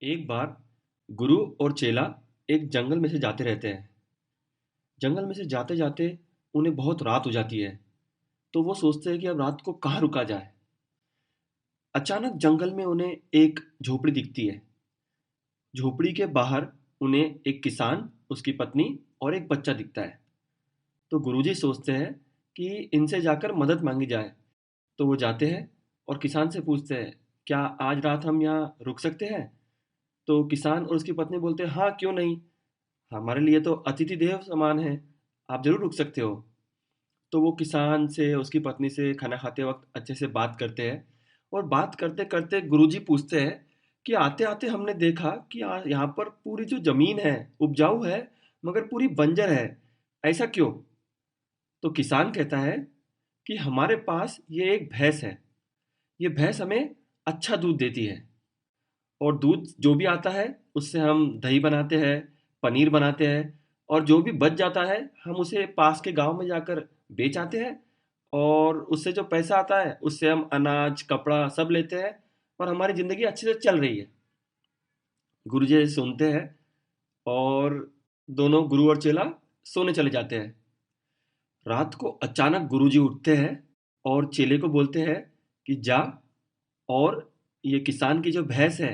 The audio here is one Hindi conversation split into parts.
एक बार गुरु और चेला एक जंगल में से जाते रहते हैं। जंगल में से जाते जाते उन्हें बहुत रात हो जाती है। तो वो सोचते हैं कि अब रात को कहाँ रुका जाए। अचानक जंगल में उन्हें एक झोपड़ी दिखती है। झोपड़ी के बाहर उन्हें एक किसान, उसकी पत्नी और एक बच्चा दिखता है। तो गुरुजी सोचते हैं कि इनसे जाकर मदद मांगी जाए। तो वो जाते हैं और किसान से पूछते हैं, क्या आज रात हम यहाँ रुक सकते हैं? तो किसान और उसकी पत्नी बोलते हैं, हाँ, क्यों नहीं। हमारे लिए तो अतिथि देव समान है, आप ज़रूर रुक सकते हो। तो वो किसान से, उसकी पत्नी से खाना खाते वक़्त अच्छे से बात करते हैं और बात करते-करते गुरुजी पूछते हैं कि आते-आते हमने देखा कि यहाँ पर पूरी जो ज़मीन है, उपजाऊ है, मगर पूरी बंजर है, ऐसा क्यों? तो किसान कहता है कि हमारे पास ये एक भैंस है, ये भैंस हमें अच्छा दूध देती है और दूध जो भी आता है उससे हम दही बनाते हैं, पनीर बनाते हैं और जो भी बच जाता है हम उसे पास के गांव में जाकर बेच आते हैं और उससे जो पैसा आता है उससे हम अनाज, कपड़ा सब लेते हैं और हमारी ज़िंदगी अच्छे से चल रही है। गुरुजी सुनते हैं और दोनों गुरु और चेला सोने चले जाते हैं। रात को अचानक गुरुजी उठते हैं और चेले को बोलते हैं कि जा और ये किसान की जो भैंस है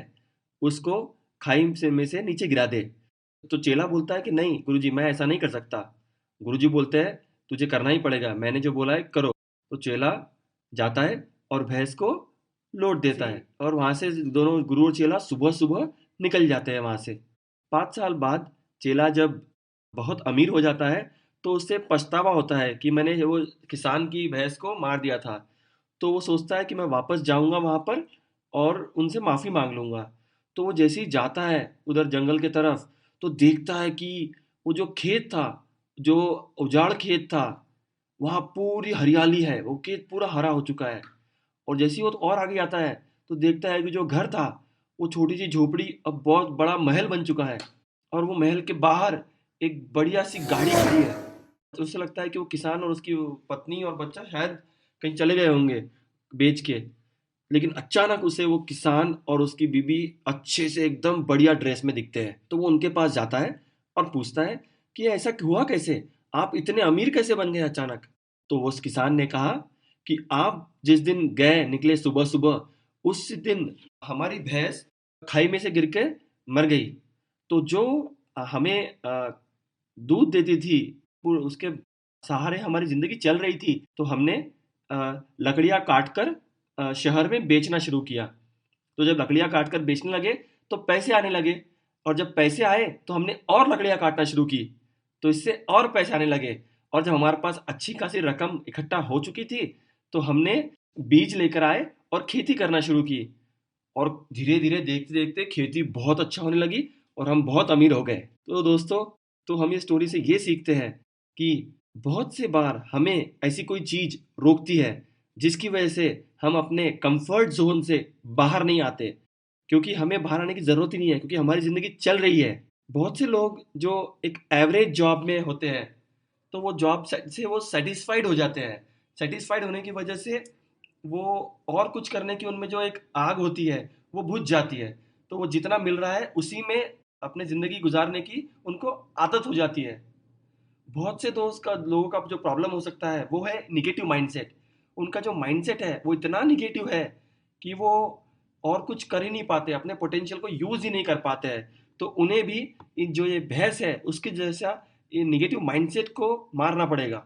उसको खाई से में से नीचे गिरा दे। तो चेला बोलता है कि नहीं गुरुजी, मैं ऐसा नहीं कर सकता। गुरुजी बोलते हैं तुझे करना ही पड़ेगा, मैंने जो बोला है करो। तो चेला जाता है और भैंस को लौट देता है और वहां से दोनों गुरु और चेला सुबह सुबह निकल जाते हैं वहां से। 5 साल बाद चेला जब बहुत अमीर हो जाता है तो उससे पछतावा होता है कि मैंने वो किसान की भैंस को मार दिया था। तो वो सोचता है कि मैं वापस जाऊंगा वहां पर और उनसे माफी मांग लूंगा। तो वो जैसे ही जाता है उधर जंगल के तरफ, तो देखता है कि वो जो खेत था, जो उजाड़ खेत था, वहाँ पूरी हरियाली है, वो खेत पूरा हरा हो चुका है। और जैसे ही वो तो और आगे आता है तो देखता है कि जो घर था वो छोटी सी झोपड़ी अब बहुत बड़ा महल बन चुका है और वो महल के बाहर एक बढ़िया सी गाड़ी खड़ी है। तो उससे लगता है कि वो किसान और उसकी पत्नी और बच्चा शायद कहीं चले गए होंगे बेच के। लेकिन अचानक उसे वो किसान और उसकी बीबी अच्छे से एकदम बढ़िया ड्रेस में दिखते हैं। तो वो उनके पास जाता है और पूछता है कि ऐसा हुआ कैसे, आप इतने अमीर कैसे बन गए अचानक? तो उस किसान ने कहा कि आप जिस दिन गए निकले सुबह सुबह, उस दिन हमारी भैंस खाई में से गिर के मर गई। तो जो हमें दूध देती थी, उसके सहारे हमारी जिंदगी चल रही थी। तो हमने लकड़ियां काट कर शहर में बेचना शुरू किया। तो जब लकड़ियां काट कर बेचने लगे तो पैसे आने लगे और जब पैसे आए तो हमने और लकड़ियां काटना शुरू की। तो इससे और पैसे आने लगे और जब हमारे पास अच्छी खासी रकम इकट्ठा हो चुकी थी तो हमने बीज लेकर आए और खेती करना शुरू की। और धीरे धीरे देखते देखते खेती बहुत अच्छा होने लगी और हम बहुत अमीर हो गए। तो दोस्तों, तो हम ये स्टोरी से ये सीखते हैं कि बहुत से बार हमें ऐसी कोई चीज रोकती है जिसकी वजह से हम अपने कंफर्ट जोन से बाहर नहीं आते, क्योंकि हमें बाहर आने की जरूरत ही नहीं है क्योंकि हमारी जिंदगी चल रही है। बहुत से लोग जो एक एवरेज जॉब में होते हैं तो वो जॉब से वो सेटिस्फाइड हो जाते हैं। सेटिस्फाइड होने की वजह से वो और कुछ करने की उनमें जो एक आग होती है वो बुझ जाती है। तो वो जितना मिल रहा है उसी में अपनी ज़िंदगी गुजारने की उनको आदत हो जाती है। बहुत से दोस्त का लोगों का जो प्रॉब्लम हो सकता है वो है निगेटिव माइंडसेट। उनका जो माइंडसेट है वो इतना निगेटिव है कि वो और कुछ कर ही नहीं पाते, अपने पोटेंशियल को यूज़ ही नहीं कर पाते हैं। तो उन्हें भी जो ये भैंस है उसके जैसा ये निगेटिव माइंडसेट को मारना पड़ेगा,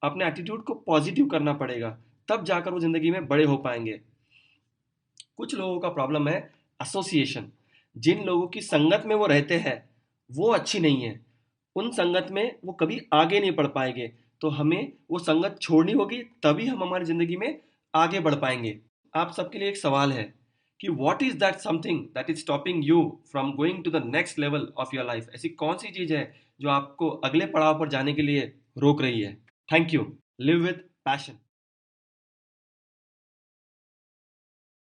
अपने एटीट्यूड को पॉजिटिव करना पड़ेगा, तब जाकर वो ज़िंदगी में बड़े हो पाएंगे। कुछ लोगों का प्रॉब्लम है एसोसिएशन। जिन लोगों की संगत में वो रहते हैं वो अच्छी नहीं है, उन संगत में वो कभी आगे नहीं बढ़ पाएंगे। तो हमें वो संगत छोड़नी होगी, तभी हम हमारी ज़िंदगी में आगे बढ़ पाएंगे। आप सबके लिए एक सवाल है कि what is that something that is stopping you from going to the next level of your life? ऐसी कौन सी चीज़ है जो आपको अगले पड़ाव पर जाने के लिए रोक रही है? Thank you. Live with passion.